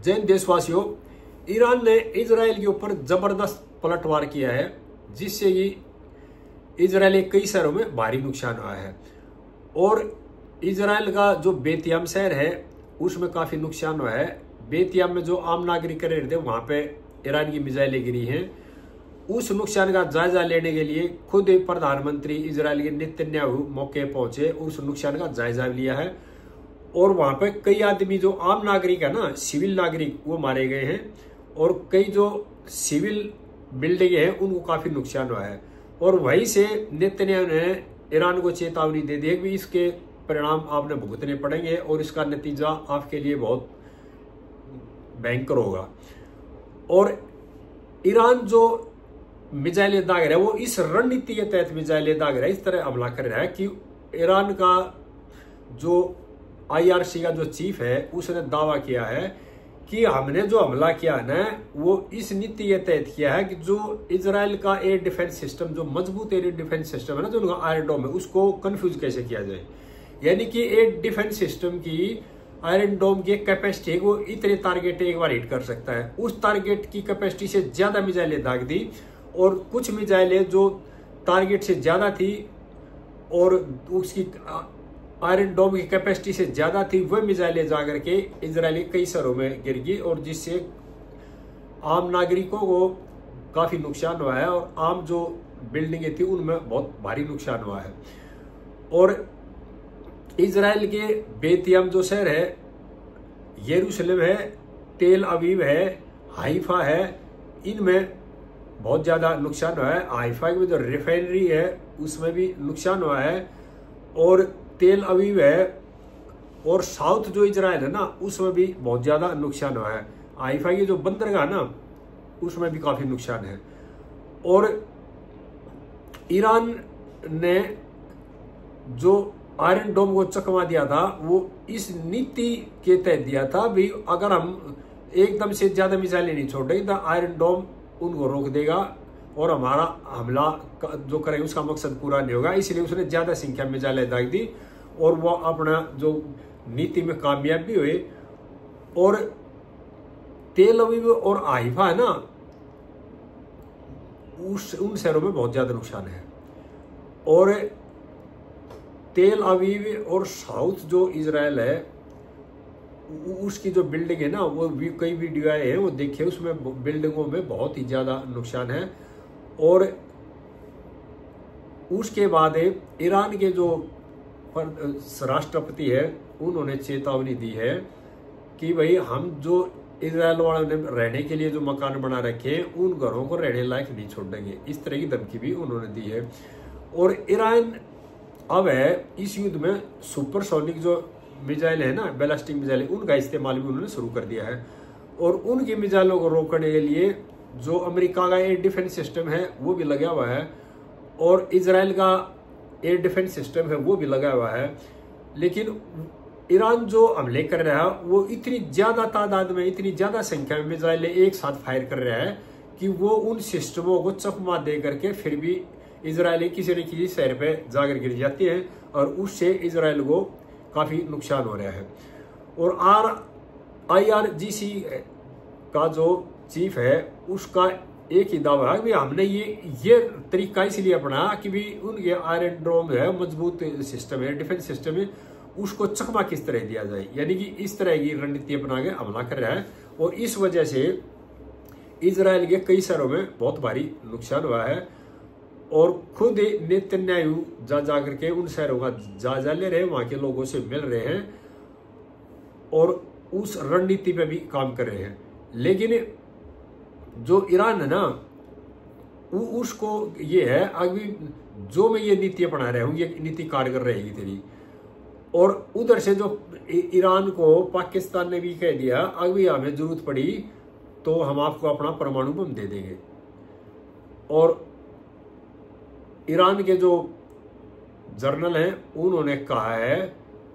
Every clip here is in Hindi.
जैन देशवासियों, ईरान ने इजराइल के ऊपर जबरदस्त पलटवार किया है, जिससे कि इजराइल के कई शहरों में भारी नुकसान हुआ है। और इजराइल का जो बेतियाम शहर है उसमें काफी नुकसान हुआ है। बेतियाम में जो आम नागरिक रह रहे थे वहां पे ईरान की मिसाइलें गिरी हैं। उस नुकसान का जायजा लेने के लिए खुद प्रधानमंत्री इजराइल के नेतन्याहू मौके पहुंचे, उस नुकसान का जायजा लिया है। और वहां पे कई आदमी जो आम नागरिक है ना, सिविल नागरिक, वो मारे गए हैं और कई जो सिविल बिल्डिंग है उनको काफी नुकसान हुआ है। और वहीं से नेतन्याहू ने ईरान को चेतावनी दे दी है कि इसके परिणाम आपने भुगतने पड़ेंगे और इसका नतीजा आपके लिए बहुत भयंकर होगा। और ईरान जो मिसाइलें दाग रहा है वो इस रणनीति के तहत मिसाइलें दाग रहा है, इस तरह हमला कर रहा है कि ईरान का जो IRC का जो चीफ है उसने दावा किया है कि हमने जो हमला किया ना वो इस नीति के तहत किया है कि जो इजराइल का एयर डिफेंस सिस्टम, जो मजबूत एयर डिफेंस सिस्टम है ना, जो उनका आयरन डोम है, उसको कंफ्यूज कैसे किया जाए। यानी कि एयर डिफेंस सिस्टम की आयरन डोम की कैपेसिटी वो इतने टारगेट एक बार हिट कर सकता है, उस टारगेट की कैपेसिटी से ज्यादा मिसाइलें दाग दी। और कुछ मिसाइलें जो टारगेट से ज्यादा थी और उसकी आयरन डोम की कैपेसिटी से ज्यादा थी, वह मिसाइलें जा करके इजरायली कई शहरों में गिर गई और जिससे आम नागरिकों को काफी नुकसान हुआ है और आम जो बिल्डिंगें थी उनमें बहुत भारी नुकसान हुआ है। और इजराइल के बेतियाम जो शहर है, यरूशलेम है, तेल अवीव है, हाइफा है, इनमें बहुत ज्यादा नुकसान हुआ है। हाइफा में जो रिफाइनरी है उसमें भी नुकसान हुआ है और तेल अवीव है और साउथ जो इजराइल है ना उसमें भी बहुत ज्यादा नुकसान हुआ है। हाइफा की जो बंदरगाह ना उसमें भी काफी नुकसान है। और ईरान ने जो आयरन डोम को चकमा दिया था वो इस नीति के तहत दिया था भी, अगर हम एकदम से ज्यादा मिसाइलें नहीं छोड़ेंगे तो आयरन डोम उनको रोक देगा और हमारा हमला जो करेंगे उसका मकसद पूरा नहीं होगा। इसलिए उसने ज्यादा संख्या में मिसाइलें दाग दी और वो अपना जो नीति में कामयाब भी हुए। और तेल अवीव और हाइफा है ना, उन शहरों में बहुत ज्यादा नुकसान है। और तेल अवीव और साउथ जो इजराइल है उसकी जो बिल्डिंग है ना, वो कई वीडियो आए हैं वो देखिए, उसमें बिल्डिंगों में बहुत ही ज्यादा नुकसान है। और उसके बाद ईरान के जो राष्ट्रपति है उन्होंने चेतावनी दी है कि भाई हम जो इजराइल वालों ने रहने के लिए जो मकान बना रखे हैं उन घरों को रहने लायक नहीं छोड़ेंगे, इस तरह की धमकी भी उन्होंने दी है। और ईरान अब है इस युद्ध में सुपरसोनिक जो मिसाइल है ना, बैलिस्टिक मिसाइल, उनका इस्तेमाल भी उन्होंने शुरू कर दिया है। और उनकी मिसाइलों को रोकने के लिए जो अमेरिका का एयर डिफेंस सिस्टम है वो भी लगा हुआ है और इजराइल का एयर डिफेंस सिस्टम है वो भी लगा हुआ है। लेकिन ईरान जो हमले कर रहा है वो इतनी ज्यादा तादाद में, इतनी ज्यादा संख्या में मिसाइलें एक साथ फायर कर रहा है कि वो उन सिस्टमों को चकमा दे करके फिर भी इजरायली किसी न किसी शहर पे जाकर गिर जाती है और उससे इजराइल को काफी नुकसान हो रहा है। और IRGC का जो चीफ है उसका एक ही दावा है कि हमने ये तरीका इसलिए अपनाया कि भी उनके आयरन डोम है, मजबूत सिस्टम है, डिफेंस सिस्टम है, उसको चकमा किस तरह दिया जाए। यानी कि इस तरह की रणनीति अपना के हमला कर रहा है और इस वजह से इजराइल के कई शहरों में बहुत भारी नुकसान हुआ है। और खुद नेतन्याहू जा करके उन शहरों का जायजा ले रहे हैं, वहां के लोगों से मिल रहे हैं और उस रणनीति पे भी काम कर रहे हैं। लेकिन जो ईरान है ना उसको ये है अभी जो मैं ये नीति अपना रहा हूं ये नीति कारगर रहेगी तेरी। और उधर से जो ईरान को पाकिस्तान ने भी कह दिया अभी हमें जरूरत पड़ी तो हम आपको अपना परमाणु बम दे देंगे। और ईरान के जो जर्नल हैं उन्होंने कहा है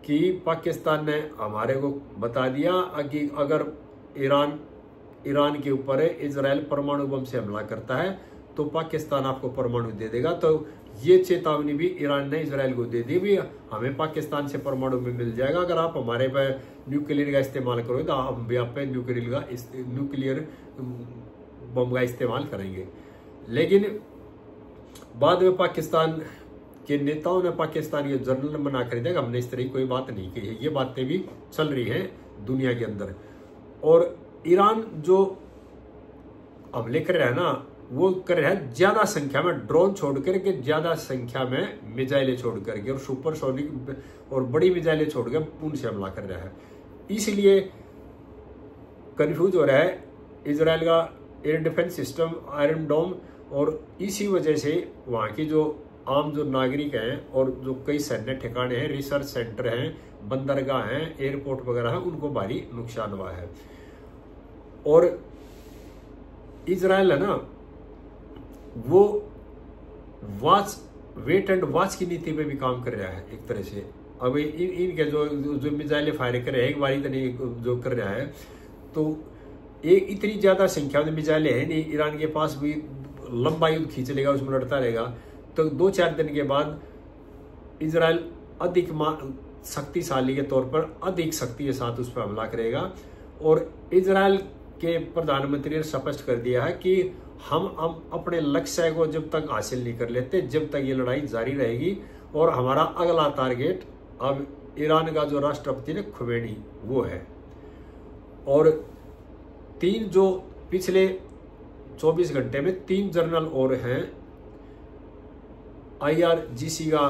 कि पाकिस्तान ने हमारे को बता दिया कि अगर ईरान के ऊपर इजराइल परमाणु बम से हमला करता है तो पाकिस्तान आपको परमाणु दे देगा। तो ये चेतावनी भी ईरान ने इजराइल को दे दी भी, हमें पाकिस्तान से परमाणु में मिल जाएगा, अगर आप हमारे पे न्यूक्लियर का इस्तेमाल करोगे तो हम भी आप पे न्यूक्लियर बम का इस्तेमाल करेंगे। लेकिन बाद में पाकिस्तान के नेताओं ने पाकिस्तान के जर्नल मना कर दिया कि हमने इस तरह कोई बात नहीं कही है। ये बातें भी चल रही हैं दुनिया के अंदर। और ईरान जो हमले कर रहा है ना, वो कर रहा है ज्यादा संख्या में ड्रोन छोड़ करके, ज्यादा संख्या में मिसाइलें छोड़ करके, और सुपरसोनिक और बड़ी मिसाइलें छोड़ कर उनसे हमला कर रहा है। इसलिए कंफ्यूज हो रहा है इजराइल का एयर डिफेंस सिस्टम आयरन डोम, और इसी वजह से वहाँ की जो आम जो नागरिक हैं और जो कई सैन्य ठिकाने हैं, रिसर्च सेंटर हैं, बंदरगाह हैं, एयरपोर्ट वगैरह है, उनको भारी नुकसान हुआ है। और इजराइल है ना, वो वेट एंड वॉच की नीति पे भी काम कर रहा है एक तरह से। अब इनके जो मिसाइलें फायर कर रहे हैं एक बारी तो नहीं जो कर रहा है, तो ये इतनी ज्यादा संख्या में मिसाइलें हैं नहीं, ईरान के पास भी लंबा युद्ध खींच लेगा, उसमें लड़ता रहेगा, तो 2-4 दिन के बाद इजराइल अधिक शक्तिशाली के तौर पर अधिक शक्ति के साथ उस पर हमला करेगा। और इजराइल के प्रधानमंत्री ने स्पष्ट कर दिया है कि हम अपने लक्ष्य को जब तक हासिल नहीं कर लेते, जब तक ये लड़ाई जारी रहेगी। और हमारा अगला टारगेट अब ईरान का जो राष्ट्रपति है खुमैनी, वो है। और 3 जो पिछले 24 घंटे में 3 जनरल और हैं, IRGC का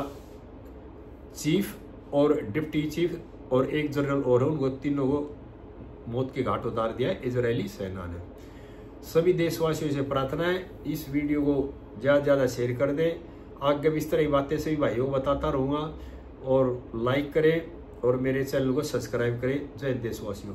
चीफ और डिप्टी चीफ और एक जनरल और है, उनको तीनों को मौत के घाट उतार दिया है इजरायली सेना ने। सभी देशवासियों से प्रार्थना है इस वीडियो को ज़्यादा से ज़्यादा शेयर कर दें। आगे भी इस तरह की बातें सभी भाइयों को बताता रहूँगा, और लाइक करें और मेरे चैनल को सब्सक्राइब करें। जय देशवासियों।